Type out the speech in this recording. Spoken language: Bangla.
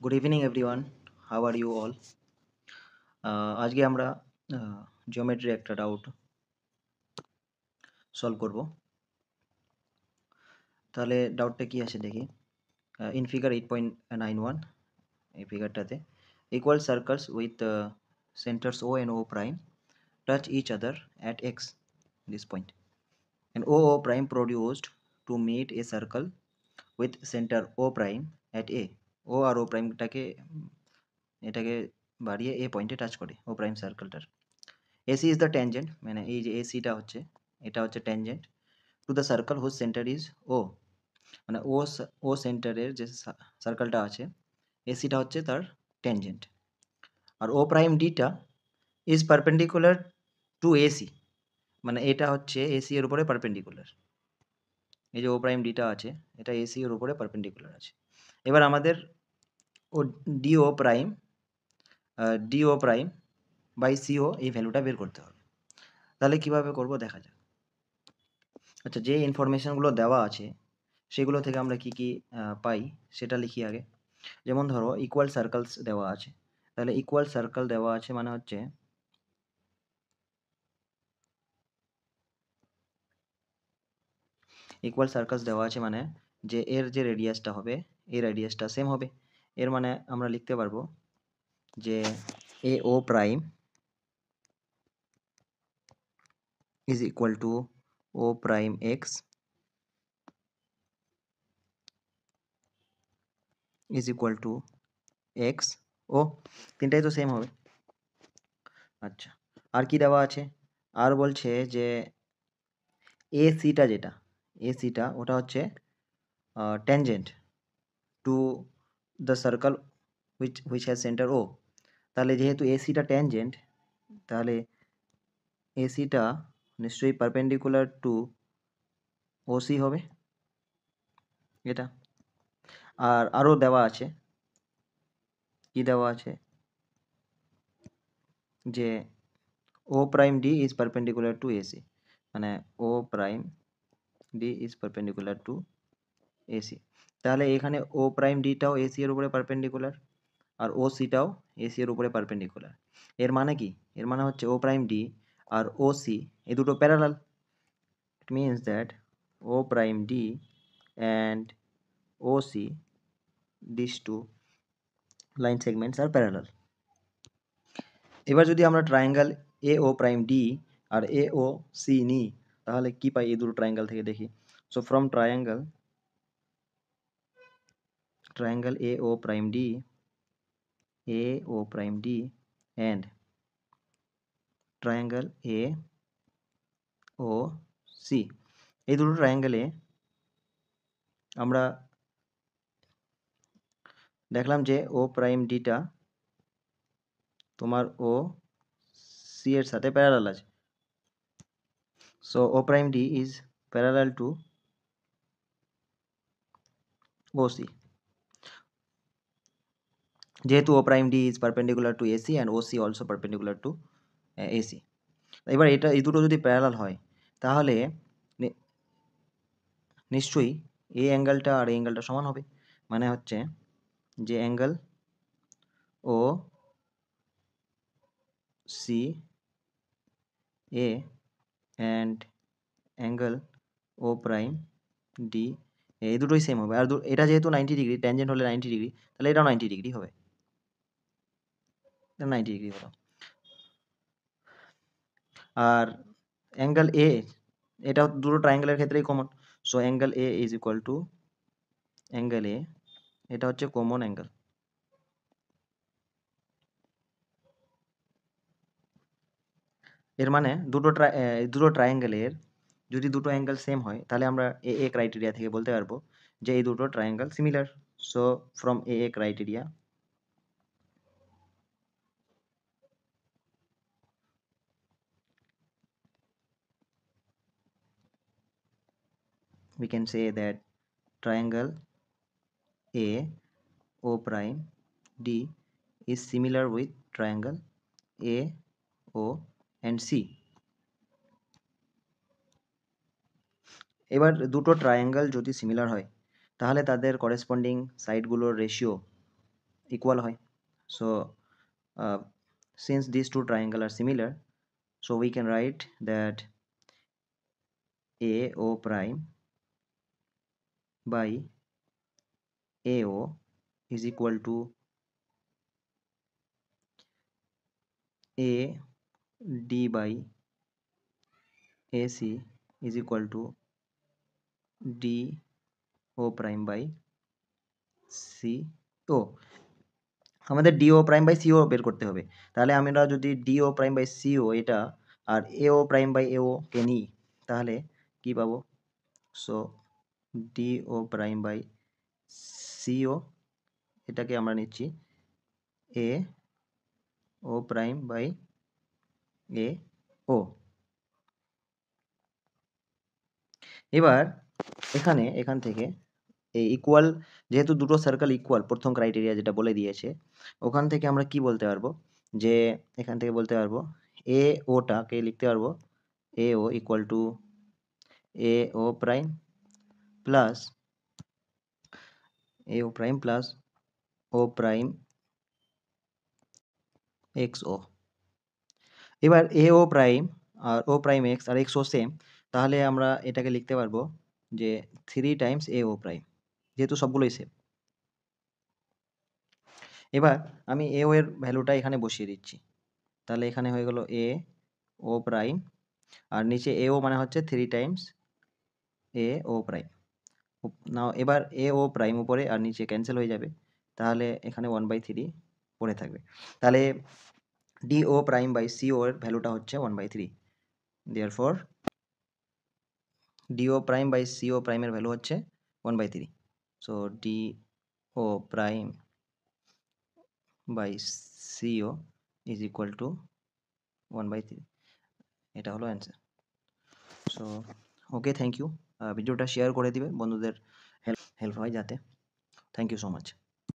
Good evening everyone, how are you all? আজকে আমরা জিওমেট্রির একটা ডাউট সলভ করব। তাহলে ডাউটটা কি আছে দেখি। ইন ফিগার 8.91, এই ফিগারটাতে equal circles with centres O and O prime touch each other at x, this point, and O prime produced to meet a circle with center O prime at A. O আর O প্রাইমটাকে এটাকে বাড়িয়ে এ পয়েন্টে টাচ করে ও প্রাইম সার্কেলটার। AC is the tangent, মানে এই যে এসিটা হচ্ছে, এটা হচ্ছে tangent to the circle whose centre is O, মানে ও সেন্টারের যে সার্কেলটা আছে এসিটা হচ্ছে তার ট্যানজেন্ট। আর ও প্রাইম ডিটা ইজ পারপেন্ডিকুলার টু এসি, মানে এটা হচ্ছে এসি এর উপরে পারপেন্ডিকুলার। এই যে ও প্রাইম ডিটা আছে এটা এসি এর উপরে পারপেন্ডিকুলার আছে। এবার আমাদের ও ডিও প্রাইম বাই সিও এই ভ্যালুটা বের করতে হবে। তাহলে কিভাবে করব দেখা যাক। আচ্ছা, যে ইনফরমেশনগুলো দেওয়া আছে সেগুলো থেকে আমরা কি কি পাই সেটা লিখি আগে। যেমন ধরো ইকুয়াল সার্কেলস দেওয়া আছে, তাহলে ইকুয়াল সার্কেল দেওয়া আছে মানে হচ্ছে ইকুয়াল সার্কেলস দেওয়া আছে মানে যে এর যে রেডিয়াসটা হবে এই রেডিয়াসটা সেম হবে। এর মানে আমরা লিখতে পারবো যে A O prime is equal to O prime X is equal to X O, তিনটাই তো সেম হবে। আচ্ছা, আর কি দেওয়া আছে? আর বলছে যে এসিটা ওটা হচ্ছে tangent to the circle which has center O। তাহলে যেহেতু এসিটা ট্যানজেন্ট তাহলে এসিটা নিশ্চয়ই পারপেন্ডিকুলার টু ওসি হবে এটা। আর আরও দেওয়া আছে, কি দেওয়া আছে যে O prime D is perpendicular to AC, মানে O prime D is perpendicular to AC. তাহলে এখানে ও প্রাইম ডিটাও এসি এর উপরে পারপেন্ডিকুলার আর ও সিটাও এসি এর উপরে পারপেন্ডিকুলার। এর মানে কি? এর মানে হচ্ছে ও প্রাইম ডি আর ও সি এই দুটো parallel. It means that O prime D and O C, this two line segments are parallel. এবার যদি আমরা triangle A O prime D আর এ ও সি নিই তাহলে কি পাই এই দুটো ট্রায়াঙ্গেল থেকে দেখি। So from triangle A O prime D and triangle A O C, এই দুটো ট্রায়াঙ্গেলে আমরা দেখলাম যে ও প্রাইম ডিটা তোমার ও সি এর সাথে প্যারালাল আছে। So O prime D is parallel to O C, যেহেতু O prime D is perpendicular to AC and O C also perpendicular to AC. এবার এই দুটো যদি প্যারালাল হয় তাহলে নিশ্চয়ই এই অ্যাঙ্গেলটা আর এই অ্যাঙ্গেলটা সমান হবে, মানে হচ্ছে যে angle O C A and angle O prime D এই দুটোই সেম হবে। আর এটা যেহেতু 90 ডিগ্রি, ট্যানজেন্ট হলে 90 ডিগ্রি, তাহলে এটাও 90 ডিগ্রি হবে, 90 ডিগ্রি হলো। আর অ্যাঙ্গেল এ, এটা দুটো ট্রায়াঙ্গেলের ক্ষেত্রেই common. So angle A is equal to angle এ, এটা হচ্ছে কমন অ্যাঙ্গেল। এর মানে দুটো ট্রায়াঙ্গেলের যদি দুটো অ্যাঙ্গেল সেম হয় তাহলে আমরা এ ক্রাইটেরিয়া থেকে বলতে পারবো যে এই দুটো triangle similar. So from a criteria we can say that triangle A O prime D is similar with triangle A O and C। এবার দুটো ট্রায়াঙ্গেল যদি সিমিলার হয় তাহলে তাদের করেসপন্ডিং সাইডগুলোর রেশিও ইকুয়াল হয়। So since these two triangles are similar, so we can write that AO prime by AO is equal to AD by AC is equal to DO prime by CO। আমাদের DO প্রাইম বাই CO বের করতে হবে। তাহলে আমরা যদি DO প্রাইম বাই CO এটা আর AO প্রাইম বাই AO কে নিই, তাহলে কি পাবো? So DO prime by CO এটাকে আমরা নিচ্ছি AO প্রাইম বাই AO। এবার এখান থেকে এই ইকুয়াল, যেহেতু দুটো সার্কেল ইকুয়াল, প্রথম ক্রাইটেরিয়া যেটা বলে দিয়েছে, ওখান থেকে আমরা কি বলতে পারবো, যে এখান থেকে বলতে পারবো AOটাকে লিখতে পারবো AO equal to AO prime plus AO prime plus O prime XO। এবার AO প্রাইম আর O প্রাইম X আর XO সেম, তাহলে আমরা এটাকে লিখতে পারবো যে 3 টাইমস AO প্রাইম, যেহেতু সবগুলোই সেম। এবার আমি AO এর ভ্যালুটা এখানে বসিয়ে দিচ্ছি, তাহলে এখানে হয়ে গেল AO প্রাইম, আর নিচে AO মানে হচ্ছে 3 টাইমস AO প্রাইম। নাও এবার AO প্রাইম উপরে আর নিচে ক্যান্সেল হয়ে যাবে, তাহলে এখানে 1/3 পড়ে থাকবে। তাহলে DO প্রাইম বাই CO এর ভ্যালুটা হচ্ছে 1/3। Therefore DO prime by CO প্রাইমের ভ্যালু হচ্ছে 1/3। So DO prime by CO is equal to 1/3। এটা হলো answer. So okay, thank you. ভিডিওটা শেয়ার করে দিবে বন্ধুদের, হেল্প হয় যাতে। Thank you so much.